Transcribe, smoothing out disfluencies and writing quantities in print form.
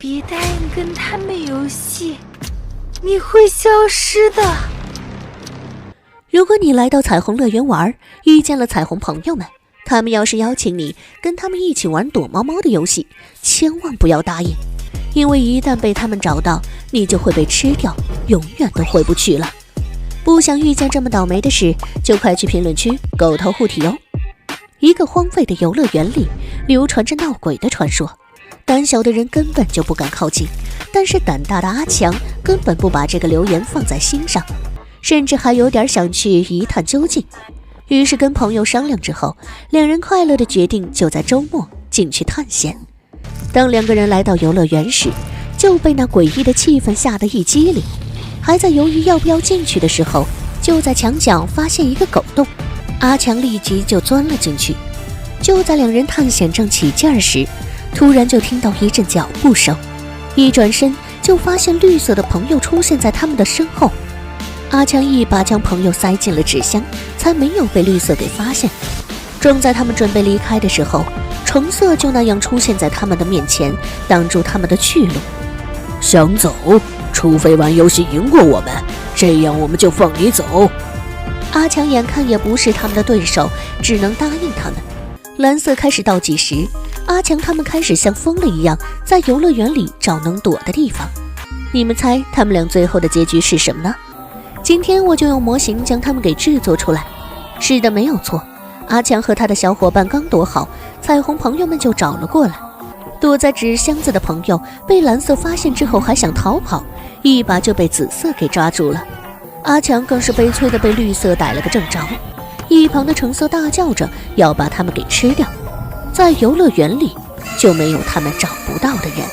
别答应跟他们游戏，你会消失的。如果你来到彩虹乐园玩，遇见了彩虹朋友们，他们要是邀请你跟他们一起玩躲猫猫的游戏，千万不要答应，因为一旦被他们找到，你就会被吃掉，永远都回不去了。不想遇见这么倒霉的事，就快去评论区狗头护体哦。一个荒废的游乐园里流传着闹鬼的传说，胆小的人根本就不敢靠近，但是胆大的阿强根本不把这个流言放在心上，甚至还有点想去一探究竟。于是跟朋友商量之后，两人快乐的决定就在周末进去探险。当两个人来到游乐园时，就被那诡异的气氛吓得一激灵，还在犹豫要不要进去的时候，就在墙角发现一个狗洞，阿强立即就钻了进去。就在两人探险正起劲儿时，突然就听到一阵脚步声，一转身就发现绿色的朋友出现在他们的身后。阿强一把将朋友塞进了纸箱，才没有被绿色给发现。正在他们准备离开的时候，橙色就那样出现在他们的面前，挡住他们的去路。想走，除非玩游戏赢过我们，这样我们就放你走。阿强眼看也不是他们的对手，只能答应他们。蓝色开始倒计时，阿强他们开始像疯了一样在游乐园里找能躲的地方。你们猜他们俩最后的结局是什么呢？今天我就用模型将他们给制作出来。是的，没有错，阿强和他的小伙伴刚躲好，彩虹朋友们就找了过来。躲在纸箱子的朋友被蓝色发现之后还想逃跑，一把就被紫色给抓住了。阿强更是悲催的被绿色逮了个正着，一旁的橙色大叫着要把他们给吃掉。在游乐园里就没有他们找不到的人。